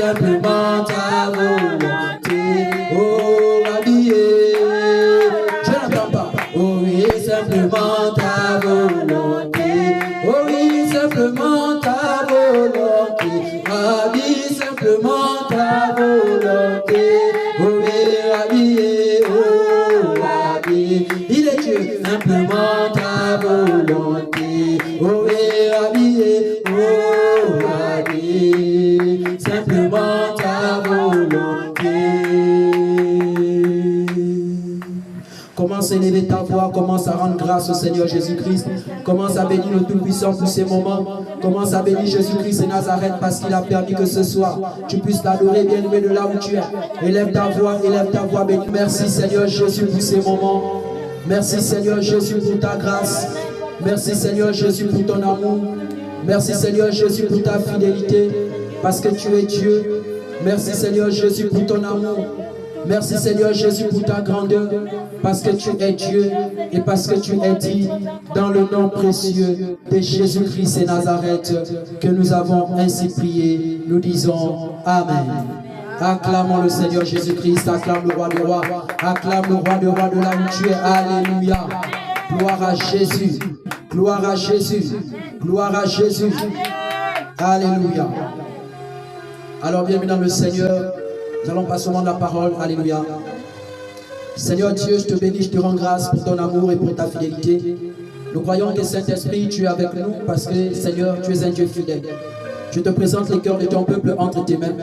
simplement ta volonté. Oh oui, simplement ta volonté. Habille simplement ta volonté. Oh, habillé, oh, habillé. Il est Dieu, simplement ta volonté. Oh, habillé, oh, habillé. Simplement ta volonté. Commence à élever ta voix, commence à rendre grâce au Seigneur Jésus-Christ. Commence à bénir le Tout-Puissant pour ces moments. Commence à bénir Jésus-Christ et Nazareth parce qu'il a permis que ce soir, tu puisses l'adorer bien aimé de là où tu es. Élève ta voix, bénis. Merci Seigneur Jésus pour ces moments. Merci Seigneur Jésus pour ta grâce. Merci Seigneur Jésus pour ton amour. Merci Seigneur Jésus pour ta fidélité parce que tu es Dieu. Merci Seigneur Jésus pour ton amour. Merci Seigneur Jésus pour ta grandeur, parce que tu es Dieu et parce que tu es dit dans le nom précieux de Jésus-Christ et Nazareth que nous avons ainsi prié. Nous disons Amen. Acclamons le Seigneur Jésus-Christ, acclame le roi des rois, acclame le roi des rois de là où tu es. Alléluia. Gloire à Jésus, gloire à Jésus, gloire à Jésus. Alléluia. Alors bienvenue dans le Seigneur. Nous allons passer au moment de la parole. Alléluia. Seigneur Dieu, je te bénis, je te rends grâce pour ton amour et pour ta fidélité. Nous croyons que Saint-Esprit, tu es avec nous parce que Seigneur, tu es un Dieu fidèle. Je te présente les cœurs de ton peuple entre tes mains.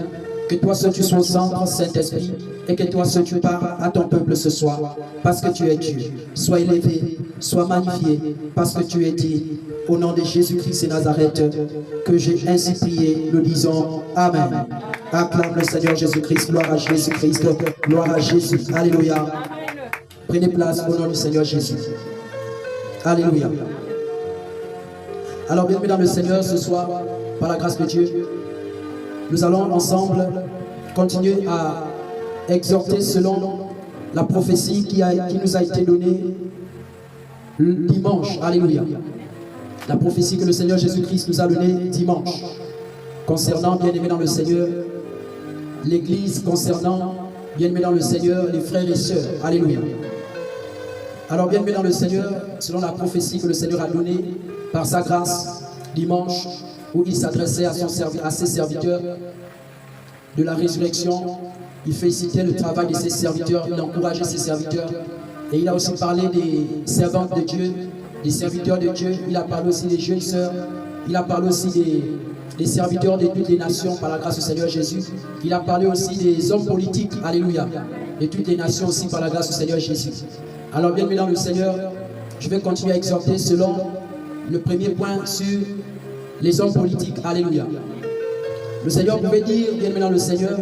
Que toi seul tu sois au centre, Saint-Esprit, et que toi seul tu parles à ton peuple ce soir, parce que tu es Dieu. Sois élevé, sois magnifié, parce que tu es dit. Au nom de Jésus-Christ et Nazareth, que j'ai ainsi prié, nous disons Amen. Acclame le Seigneur Jésus-Christ, gloire à Jésus-Christ, gloire à Jésus. Alléluia. Prenez place au nom du Seigneur Jésus. Alléluia. Alors bienvenue dans le Seigneur ce soir, par la grâce de Dieu. Nous allons ensemble continuer à exhorter selon la prophétie qui nous a été donnée le dimanche. Alléluia. La prophétie que le Seigneur Jésus-Christ nous a donnée dimanche concernant, bien-aimés dans le Seigneur, l'Église, concernant, bien-aimés dans le Seigneur, les frères et sœurs. Alléluia. Alors, bien-aimés dans le Seigneur, selon la prophétie que le Seigneur a donnée par sa grâce dimanche, où il s'adressait à ses serviteurs de la résurrection, il félicitait le travail de ses serviteurs, il encourageait ses serviteurs, et il a aussi parlé des servantes de Dieu, des serviteurs de Dieu. Il a parlé aussi des jeunes sœurs, il a parlé aussi des serviteurs de toutes les nations par la grâce du Seigneur Jésus. Il a parlé aussi des hommes politiques, alléluia, de toutes les nations aussi par la grâce du Seigneur Jésus. Alors bienvenue dans le Seigneur, je vais continuer à exhorter selon le premier point sur les hommes politiques, alléluia. Le Seigneur pouvait dire, bien-aimé dans le Seigneur,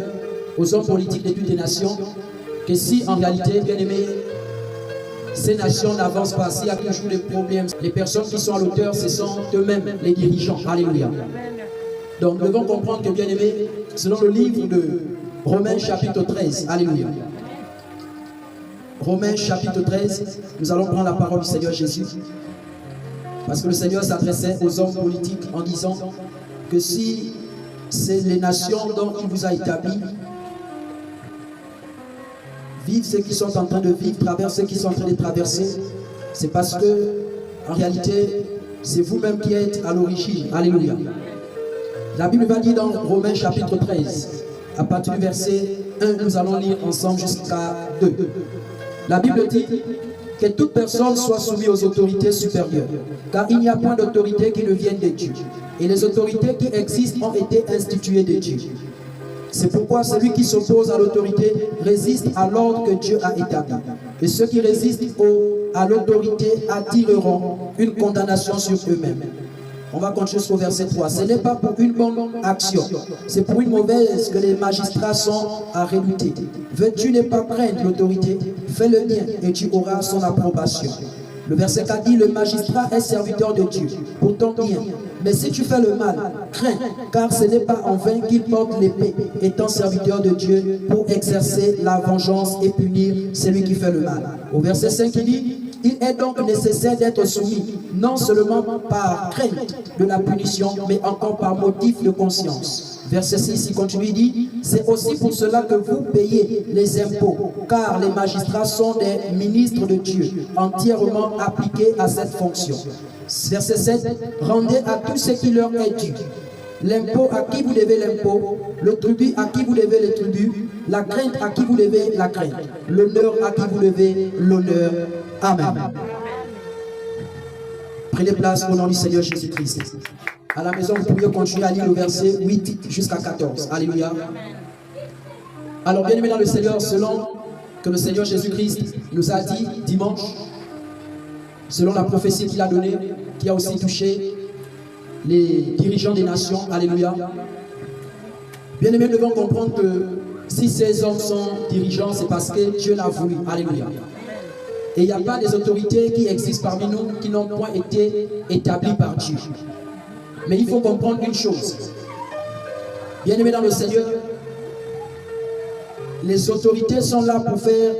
aux hommes politiques de toutes les nations, que si en réalité, bien-aimés, ces nations n'avancent pas, s'il y a toujours des problèmes, les personnes qui sont à l'auteur, ce sont eux-mêmes les dirigeants. Alléluia. Donc nous devons comprendre que, bien-aimés, selon le livre de Romains chapitre 13, alléluia. Romains chapitre 13, nous allons prendre la parole du Seigneur Jésus. Parce que le Seigneur s'adressait aux hommes politiques en disant que si c'est les nations dont il vous a établi, vivent ceux qui sont en train de vivre, traversent ceux qui sont en train de traverser, c'est parce que, en réalité, c'est vous-même qui êtes à l'origine. Alléluia. La Bible va dire dans Romains chapitre 13, à partir du verset 1, nous allons lire ensemble jusqu'à 2. La Bible dit que toute personne soit soumise aux autorités supérieures, car il n'y a point d'autorité qui ne vienne de Dieu. Et les autorités qui existent ont été instituées de Dieu. C'est pourquoi celui qui s'oppose à l'autorité résiste à l'ordre que Dieu a établi. Et ceux qui résistent à l'autorité attireront une condamnation sur eux-mêmes. On va continuer jusqu'au verset 3. Ce n'est pas pour une bonne action, c'est pour une mauvaise que les magistrats sont à redouter. Veux-tu ne pas craindre l'autorité? Fais le bien et tu auras son approbation. Le verset 4 dit, le magistrat est serviteur de Dieu pour ton bien. Mais si tu fais le mal, crains, car ce n'est pas en vain qu'il porte l'épée, étant serviteur de Dieu pour exercer la vengeance et punir celui qui fait le mal. Au verset 5 il dit, Il est donc nécessaire d'être soumis, non seulement par crainte de la punition, mais encore par motif de conscience. Verset 6, il continue, il dit, c'est aussi pour cela que vous payez les impôts, car les magistrats sont des ministres de Dieu, entièrement appliqués à cette fonction. Verset 7, rendez à tout ce qui leur est dû. L'impôt à qui vous devez l'impôt, le tribut à qui vous devez le tribut, la crainte à qui vous devez la crainte, l'honneur à qui vous devez l'honneur. Amen. Prenez place au nom du Seigneur Jésus-Christ. À la maison, vous pouvez continuer à lire le verset 8 jusqu'à 14. Alléluia. Alors, bien aimé dans le Seigneur, selon que le Seigneur Jésus-Christ nous a dit dimanche, selon la prophétie qu'il a donnée, qui a aussi touché les dirigeants des nations, alléluia. Bien aimé, nous devons comprendre que si ces hommes sont dirigeants, c'est parce que Dieu l'a voulu, alléluia. Et il n'y a pas des autorités qui existent parmi nous qui n'ont point été établies par Dieu. Mais il faut comprendre une chose. Bien aimé dans le Seigneur, les autorités sont là pour faire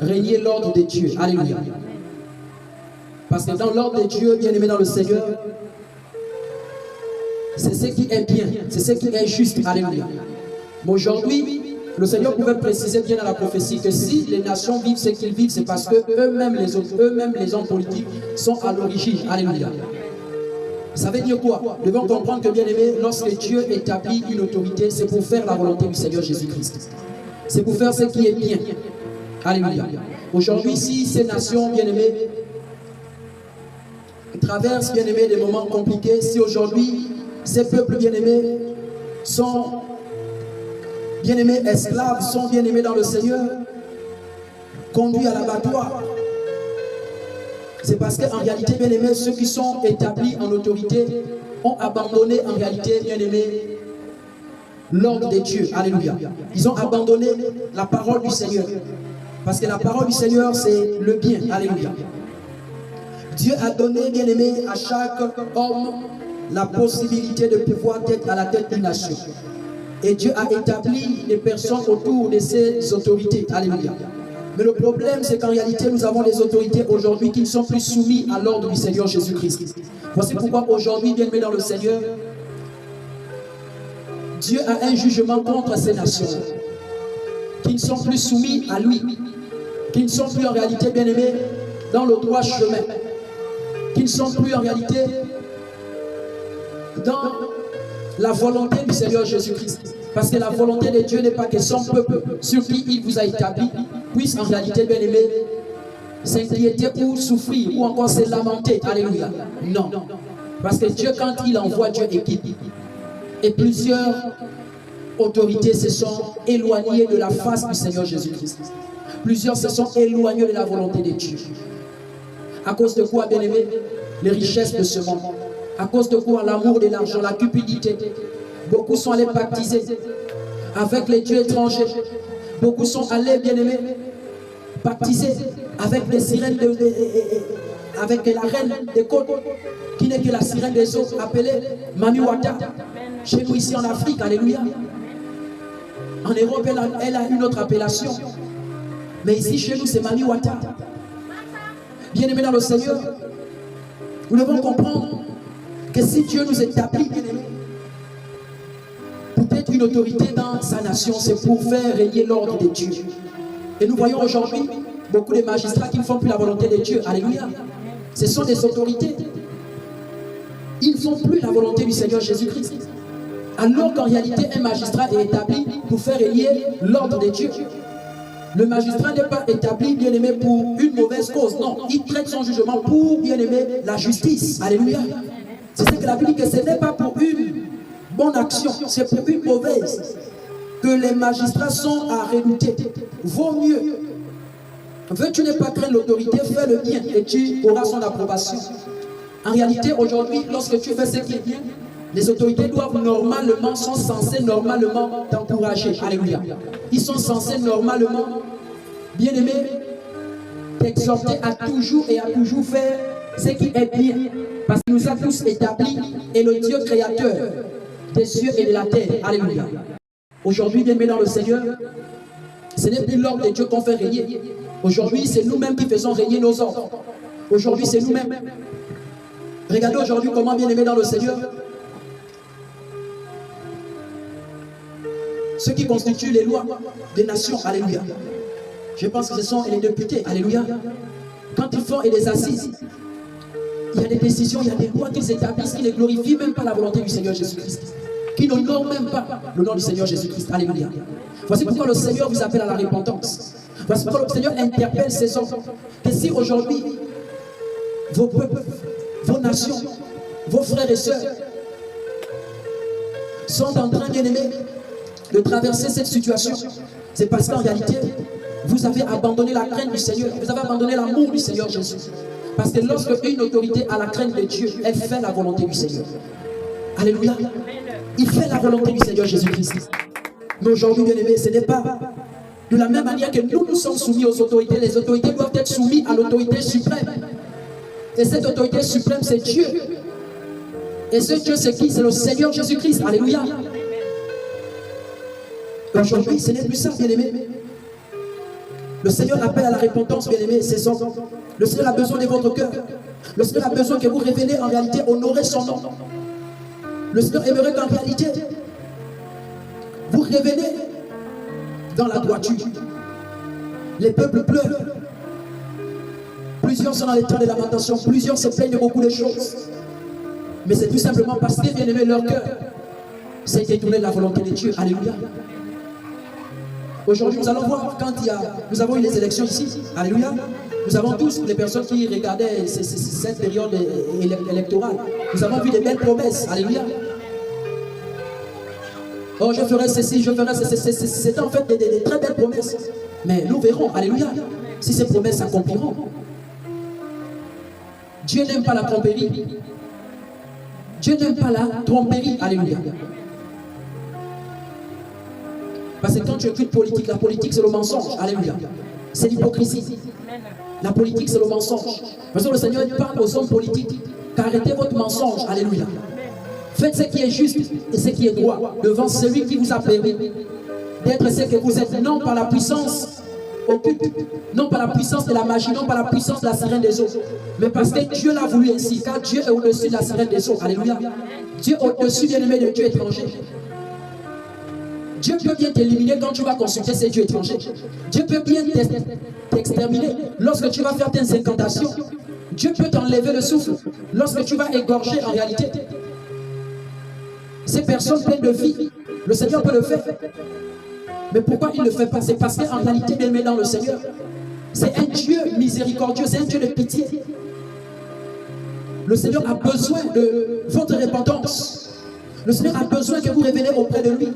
régner l'ordre de Dieu, alléluia. Parce que dans l'ordre de Dieu, bien aimé dans le Seigneur, c'est ce qui est bien, c'est ce qui est juste, alléluia. Mais aujourd'hui, le Seigneur pouvait préciser bien dans la prophétie que si les nations vivent ce qu'ils vivent, c'est parce que eux-mêmes les hommes politiques sont à l'origine, alléluia. Ça veut dire quoi? Nous devons comprendre que, bien aimé, lorsque Dieu établit une autorité, c'est pour faire la volonté du Seigneur Jésus-Christ. C'est pour faire ce qui est bien, alléluia. Aujourd'hui, si ces nations, bien aimées, traversent, bien aimé, des moments compliqués, si aujourd'hui ces peuples bien-aimés sont bien-aimés esclaves, sont bien-aimés dans le Seigneur, conduits à l'abattoir, c'est parce qu'en réalité, bien-aimés, ceux qui sont établis en autorité ont abandonné en réalité, bien-aimés, l'ordre de Dieu. Alléluia. Ils ont abandonné la parole du Seigneur. Parce que la parole du Seigneur, c'est le bien. Alléluia. Dieu a donné, bien-aimé, à chaque homme la possibilité de pouvoir être à la tête d'une nation. Et Dieu a établi des personnes autour de ces autorités. Alléluia. Mais le problème, c'est qu'en réalité, nous avons des autorités aujourd'hui qui ne sont plus soumises à l'ordre du Seigneur Jésus-Christ. Voici pourquoi aujourd'hui, bien-aimé dans le Seigneur, Dieu a un jugement contre ces nations qui ne sont plus soumises à lui, qui ne sont plus en réalité, bien-aimés, dans le droit chemin, qui ne sont plus en réalité dans la volonté du Seigneur Jésus-Christ. Parce que la volonté de Dieu n'est pas que son peuple, sur qui il vous a établi, puisse en réalité, bien aimé, s'inquiéter ou souffrir ou encore se lamenter. Alléluia. Non. Parce que Dieu, quand il envoie, Dieu équipe. Et plusieurs autorités se sont éloignées de la face du Seigneur Jésus-Christ. Plusieurs se sont éloignés de la volonté de Dieu. À cause de quoi, bien aimé? Les richesses de ce monde. À cause de quoi? L'amour de l'argent, la cupidité. Beaucoup sont allés baptiser avec les dieux étrangers. Beaucoup sont allés, bien aimés, baptiser avec les sirènes, avec la reine des côtes, qui n'est que la sirène des eaux, appelée Mami Wata. Chez nous ici en Afrique, alléluia. En Europe, elle a une autre appellation. Mais ici, chez nous, c'est Mami Wata. Bien aimés dans le Seigneur, nous devons comprendre que si Dieu nous établit, bien aimés, pour être une autorité dans sa nation, c'est pour faire régner l'ordre de Dieu. Et nous voyons aujourd'hui beaucoup de magistrats qui ne font plus la volonté de Dieu. Alléluia. Ce sont des autorités. Ils ne font plus la volonté du Seigneur Jésus-Christ. Alors qu'en réalité, un magistrat est établi pour faire régner l'ordre de Dieu. Le magistrat n'est pas établi, bien aimé, pour une mauvaise cause. Non, il traite son jugement pour, bien aimé, la justice. Alléluia. C'est ce que la Bible dit, que ce n'est pas pour une bonne action, c'est pour une mauvaise que les magistrats sont à redouter. Vaut mieux. Veux-tu ne pas craindre l'autorité, fais le bien et tu auras son approbation. En réalité, aujourd'hui, lorsque tu fais ce qui est bien, les autorités doivent normalement, sont censées normalement t'encourager. Alléluia. Ils sont censés normalement, bien aimé, t'exhorter à toujours et à toujours faire ce qui est bien. Parce qu'il nous a tous établis et le Dieu créateur des cieux et de la terre. Alléluia. Aujourd'hui, bien aimé dans le Seigneur, ce n'est plus l'ordre de Dieu qu'on fait régner. Aujourd'hui, c'est nous-mêmes qui faisons régner nos ordres. Aujourd'hui, c'est nous-mêmes. Regardez aujourd'hui comment bien aimé dans le Seigneur. Ceux qui constituent les lois des nations, alléluia. Je pense que ce sont les députés, alléluia. Quand ils font et les assises, il y a des décisions, il y a des lois qui s'établissent, qui ne glorifient même pas la volonté du Seigneur Jésus-Christ, qui n'honorent même pas le nom du Seigneur Jésus-Christ, alléluia. Voici pourquoi le Seigneur vous appelle à la repentance. Voici pourquoi le Seigneur interpelle ses hommes. Que si aujourd'hui, vos peuples, vos nations, vos frères et sœurs sont en train, bien aimés, de traverser cette situation, c'est parce qu'en réalité, vous avez abandonné la crainte du Seigneur, vous avez abandonné l'amour du Seigneur Jésus. Parce que lorsque une autorité a la crainte de Dieu, elle fait la volonté du Seigneur. Alléluia. Il fait la volonté du Seigneur Jésus-Christ. Mais aujourd'hui, bien aimés, ce n'est pas de la même manière que nous sommes soumis aux autorités. Les autorités doivent être soumises à l'autorité suprême. Et cette autorité suprême, c'est Dieu. Et ce Dieu, c'est qui? C'est le Seigneur Jésus-Christ. Alléluia. Aujourd'hui, ce n'est plus ça, bien aimé. Le Seigneur appelle à la repentance, bien aimé, ses hommes. Le Seigneur a besoin de votre cœur. Le Seigneur a besoin que vous révélez en réalité, honorer son nom. Le Seigneur aimerait qu'en réalité, vous révélez dans la droiture. Les peuples pleurent. Plusieurs sont dans les temps de lamentation. Plusieurs se plaignent de beaucoup de choses. Mais c'est tout simplement parce que, bien aimé, leur cœur s'est détourné de la volonté de Dieu. Alléluia. Aujourd'hui, nous allons voir quand nous avons eu les élections ici. Alléluia. Nous avons tous les personnes qui regardaient cette période électorale. Nous avons vu des belles promesses. Alléluia. Oh, je ferai ceci, je ferai ceci. C'était en fait des très belles promesses. Mais nous verrons, alléluia, si ces promesses s'accompliront. Dieu n'aime pas la tromperie. Dieu n'aime pas la tromperie. Alléluia. Parce que quand tu écoutes politique, la politique c'est le mensonge. Alléluia. C'est l'hypocrisie. La politique c'est le mensonge. Parce que le Seigneur parle aux hommes politiques qu'arrêtez votre mensonge. Alléluia. Faites ce qui est juste et ce qui est droit devant celui qui vous a permis d'être ce que vous êtes, non par la puissance occulte, non par la puissance de la magie, non par la puissance de la sirène des eaux, mais parce que Dieu l'a voulu ainsi, car Dieu est au-dessus de la sirène des eaux. Alléluia. Dieu est au-dessus, bien-aimé, de Dieu étranger. Dieu peut bien t'éliminer quand tu vas consulter ces dieux étrangers. Dieu peut bien t'exterminer lorsque tu vas faire tes incantations. Dieu peut t'enlever le souffle lorsque tu vas égorger en réalité ces personnes pleines de vie. Le Seigneur peut le faire. Mais pourquoi il ne le fait pas? C'est parce qu'en réalité, bien aimé dans le Seigneur, c'est un Dieu miséricordieux, c'est un Dieu de pitié. Le Seigneur a besoin de votre repentance. Le Seigneur a besoin que vous révélez auprès de lui.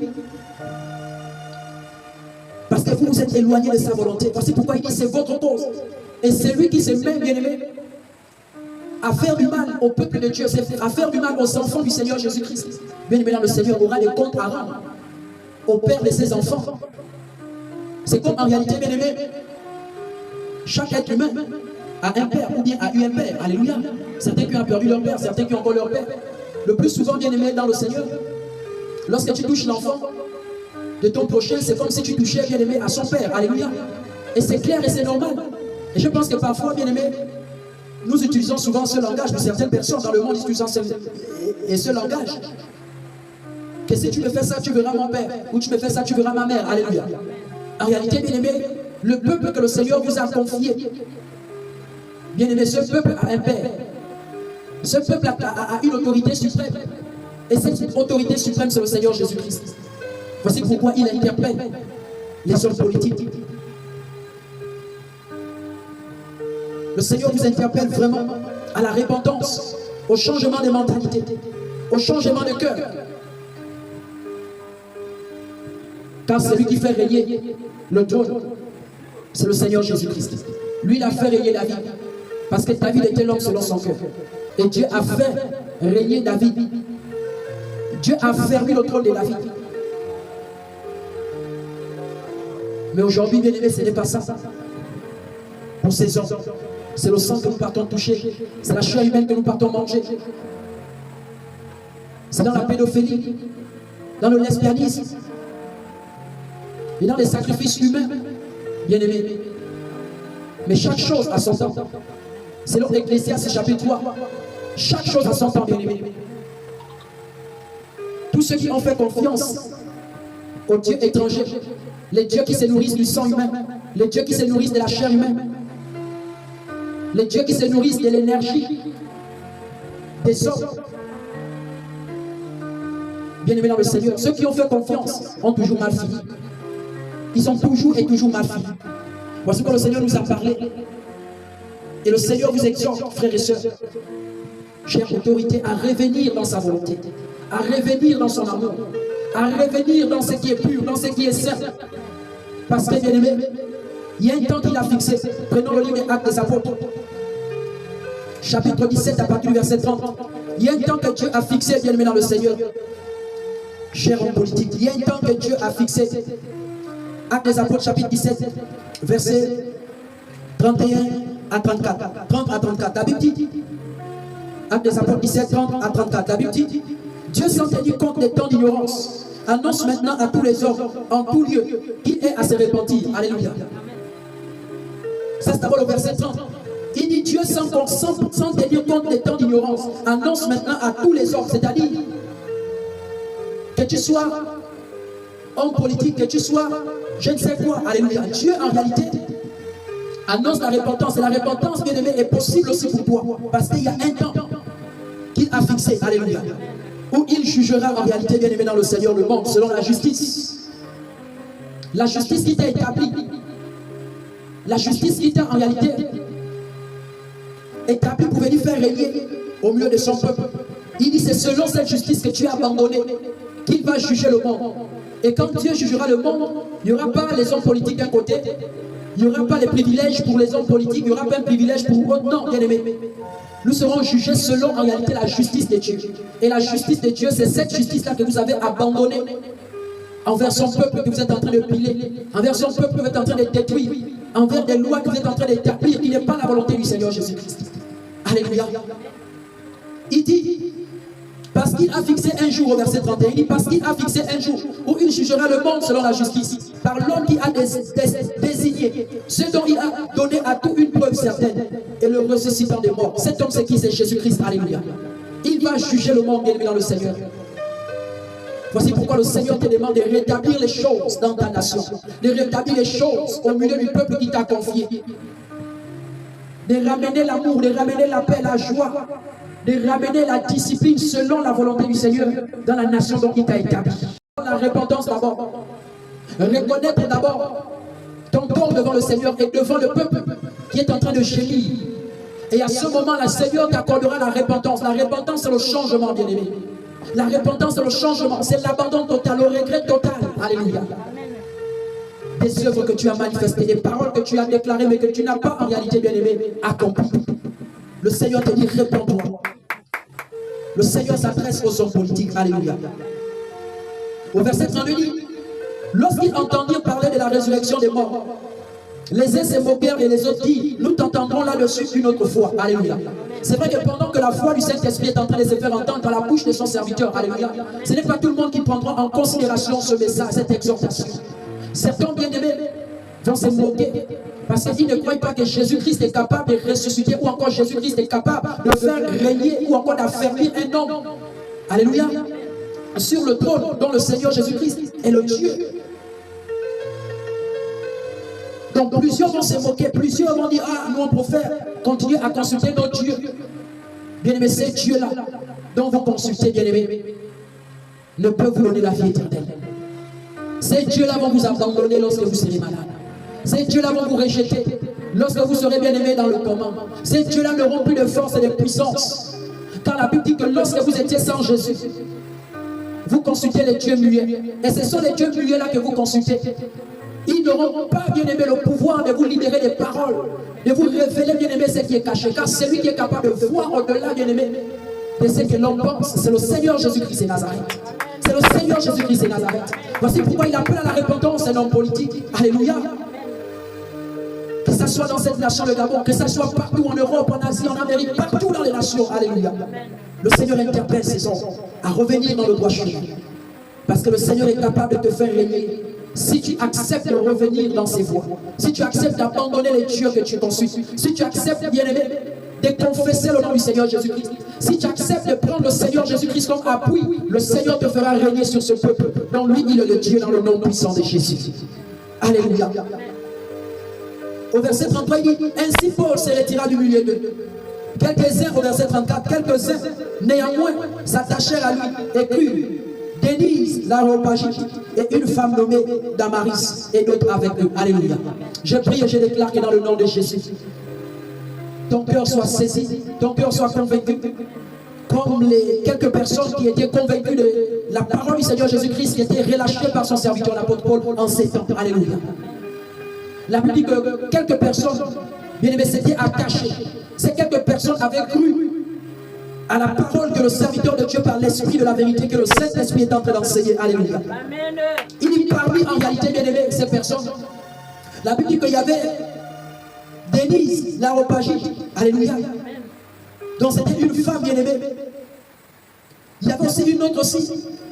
Parce que vous vous êtes éloigné de sa volonté. Voici pourquoi il dit c'est votre cause. Et c'est lui qui se met, bien aimé, à faire du mal au peuple de Dieu, à faire du mal aux enfants du Seigneur Jésus-Christ. Bien aimé, le Seigneur aura des comptes à rendre au père de ses enfants. C'est comme en réalité, bien aimé, chaque être humain a un père ou bien a eu un père. Alléluia. Certains qui ont perdu leur père, certains qui ont encore leur père. Le plus souvent, bien aimé, dans le Seigneur, lorsque tu touches l'enfant de ton prochain, c'est comme si tu touchais, bien aimé, à son père. Alléluia. Et c'est clair et c'est normal. Et je pense que parfois, bien aimé, nous utilisons souvent ce langage, de certaines personnes dans le monde utilisant ce langage. Que si tu me fais ça, tu verras mon père. Ou tu me fais ça, tu verras ma mère. Alléluia. En réalité, bien aimé, le peuple que le Seigneur vous a confié, bien aimé, ce peuple a un père. Ce peuple a une autorité suprême. Et cette autorité suprême, c'est le Seigneur Jésus-Christ. Voici pourquoi il interpelle les hommes politiques. Le Seigneur vous interpelle vraiment à la repentance, au changement de mentalité, au changement de cœur. Car c'est lui qui fait régner le trône. C'est le Seigneur Jésus-Christ. Lui, il a fait régner David. Parce que David était l'homme selon son cœur. Et Dieu a fait régner David. Dieu a fermé le trône de David. Mais aujourd'hui, bien aimé, ce n'est pas ça. Pour ces hommes, c'est le sang que nous partons toucher. C'est la chair humaine que nous partons manger. C'est dans la pédophilie, dans le lesbianisme, et dans les sacrifices humains, bien aimés. Mais chaque chose a son temps. Selon Ecclésiaste chapitre 3, chaque chose a son temps, bien-aimé. Tous ceux qui ont fait confiance aux dieux étrangers, les dieux qui se nourrissent du sang humain, les dieux qui se nourrissent de la chair humaine, les dieux qui se nourrissent de l'énergie des hommes, bien-aimés dans le Seigneur, ceux qui ont fait confiance ont toujours mal fini. Ils ont toujours et toujours mal fini. Voici que le Seigneur nous a parlé. Et le Seigneur vous exhorte, frères et sœurs, chère autorité, à revenir dans sa volonté, à revenir dans son amour, à revenir dans ce qui est pur, dans ce qui est saint. Parce que, bien aimé, il y a un temps qu'il a fixé. Prenons le livre des Actes des Apôtres, chapitre 17, à partir du verset 30. Il y a un temps que Dieu a fixé, bien aimé dans le Seigneur. Cher homme politique, il y a un temps que Dieu a fixé. Actes des Apôtres, chapitre 17, verset 31 à 34. 30 à 34. La Bible dit, Actes des Apôtres 17, 30 à 34. La Bible dit, Dieu sans tenir compte des temps d'ignorance, annonce maintenant à tous les hommes, en tout lieu, qu'il est à se repentir. Alléluia. Ça c'est d'abord le verset 30. Il dit, Dieu sans tenir compte des temps d'ignorance, annonce maintenant à tous les hommes, c'est-à-dire que tu sois homme politique, que tu sois je ne sais quoi. Alléluia. Dieu en réalité annonce la repentance. Et la repentance, bien aimé, est possible aussi pour toi. Parce qu'il y a un temps qu'il a fixé. Alléluia. Où il jugera en réalité, bien aimé dans le Seigneur, le monde, selon la justice. La justice qui t'a établie. La justice qui t'a en réalité établie pour venir faire régner au milieu de son peuple. Il dit, c'est selon cette justice que tu as abandonné qu'il va juger le monde. Et quand Dieu jugera le monde, il n'y aura pas les hommes politiques d'un côté, il n'y aura pas les privilèges pour les hommes politiques, il n'y aura pas un privilège pour eux. Non, bien aimé. Nous serons jugés selon en réalité la justice de Dieu. Et la justice de Dieu, c'est cette justice-là que vous avez abandonnée envers son peuple que vous êtes en train de piler, envers son peuple que vous êtes en train de détruire, envers des lois que vous êtes en train d'établir, qui n'est pas la volonté du Seigneur Jésus-Christ. Alléluia. Il dit, parce qu'il a fixé un jour, au verset 31, il dit, parce qu'il a fixé un jour où il jugera le monde selon la justice, par l'homme qui a désigné, ce dont il a donné à tout une preuve certaine, et le ressuscitant des morts. Cet homme, c'est qui? C'est Jésus-Christ. Alléluia. Il va juger le monde, bien aimé dans le Seigneur. Voici pourquoi le Seigneur te demande de rétablir les choses dans ta nation, de rétablir les choses au milieu du peuple qui t'a confié, de ramener l'amour, de ramener la paix, la joie, de ramener la discipline selon la volonté du Seigneur dans la nation dont il t'a établi. La repentance d'abord. Reconnaître d'abord ton corps devant le Seigneur et devant le peuple qui est en train de gémir. Et à ce moment, le Seigneur t'accordera la repentance. La repentance, c'est le changement, bien-aimé. La repentance, c'est le changement. C'est l'abandon total, le regret total. Alléluia. Des œuvres que tu as manifestées, des paroles que tu as déclarées, mais que tu n'as pas en réalité, bien-aimé, accomplies. Le Seigneur te dit, réponds-toi. Le Seigneur s'adresse aux hommes politiques. Alléluia. Au verset 32, dit, lorsqu'ils entendirent parler de la résurrection des morts, les uns se moquèrent et les autres disent, nous t'entendrons là-dessus une autre fois. Alléluia. C'est vrai que pendant que la foi du Saint-Esprit est en train de se faire entendre dans la bouche de son serviteur, alléluia, ce n'est pas tout le monde qui prendra en considération ce message, cette exhortation. Certains bien-aimés vont se moquer parce qu'ils ne croient pas que Jésus-Christ est capable de ressusciter, ou encore Jésus-Christ est capable de faire régner, ou encore d'affermir un homme. Alléluia. Sur le trône dont le Seigneur Jésus-Christ est le Dieu. Donc plusieurs vont se moquer, plusieurs vont dire, ah, nous on préfère continuer à consulter notre Dieu. Bien-aimé, ces dieux-là dont vous consultez, bien-aimé, ne peuvent vous donner la vie éternelle. Ces dieux-là vont vous abandonner lorsque vous serez malade. Ces dieux-là vont vous rejeter lorsque vous serez bien-aimé dans le commun. Ces dieux-là n'auront plus de force et de puissance. Car la Bible dit que lorsque vous étiez sans Jésus, vous consultez les dieux muets. Et ce sont les dieux muets-là que vous consultez. Ils n'auront pas, bien-aimé, le pouvoir de vous libérer des paroles, de vous révéler, bien-aimé, ce qui est caché. Car celui qui est capable de voir au-delà, bien-aimé, de ce que l'on pense, c'est le Seigneur Jésus-Christ et Nazareth. C'est le Seigneur Jésus-Christ et Nazareth. Voici pourquoi il appelle à la repentance un homme politique. Alléluia. Que ce soit dans cette nation, le Gabon, que ce soit partout en Europe, en Asie, en Amérique, partout dans les nations. Alléluia. Le Seigneur interpelle ces hommes à revenir dans le droit chemin. Parce que le Seigneur est capable de te faire régner. Si tu acceptes de revenir dans ses voies, si tu acceptes d'abandonner les dieux que tu consultes, si tu acceptes, bien-aimé, de confesser le nom du Seigneur Jésus-Christ. Si tu acceptes de prendre le Seigneur Jésus-Christ comme appui, le Seigneur te fera régner sur ce peuple. Donc lui, il est le Dieu dans le nom puissant de Jésus. Alléluia. Au verset 33, il dit, ainsi Paul se retira du milieu d'eux. Quelques-uns, au verset 34, quelques-uns, néanmoins, s'attachèrent à lui et crurent. Denise, l'Aréopagite, et une femme nommée Damaris, et d'autres avec eux. Alléluia. Je prie et je déclare que dans le nom de Jésus, ton cœur soit saisi, ton cœur soit convaincu, comme les quelques personnes qui étaient convaincues de la parole du Seigneur Jésus-Christ, qui était relâchée par son serviteur, l'apôtre Paul, en ces temps. Alléluia. La Bible dit que quelques personnes, bien aimés, s'étaient attachées. Ces quelques personnes avaient cru à la parole que le serviteur de Dieu par l'Esprit de la vérité, que le Saint-Esprit est en train d'enseigner. Alléluia. Il dit parmi, en réalité, bien aimés, ces personnes, la Bible dit qu'il y avait Denise, l'Aréopagite. Alléluia. Donc c'était une femme bien aimée. Il y avait aussi une autre aussi,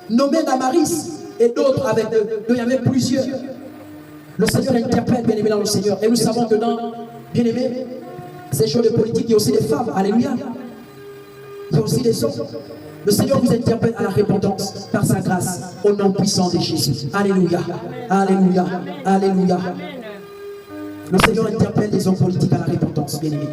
nommée Damaris, et d'autres avec eux. Donc il y avait plusieurs. Le Seigneur interprète, bien aimé, dans le Seigneur. Et nous savons que dans, bien aimé, ces choses de politique, il y a aussi des femmes. Alléluia. Il y a aussi des hommes. Le Seigneur vous interpelle à la repentance par sa grâce, au nom puissant de Jésus. Alléluia. Alléluia. Alléluia. Le Seigneur interpelle les hommes politiques à la repentance, bien aimé.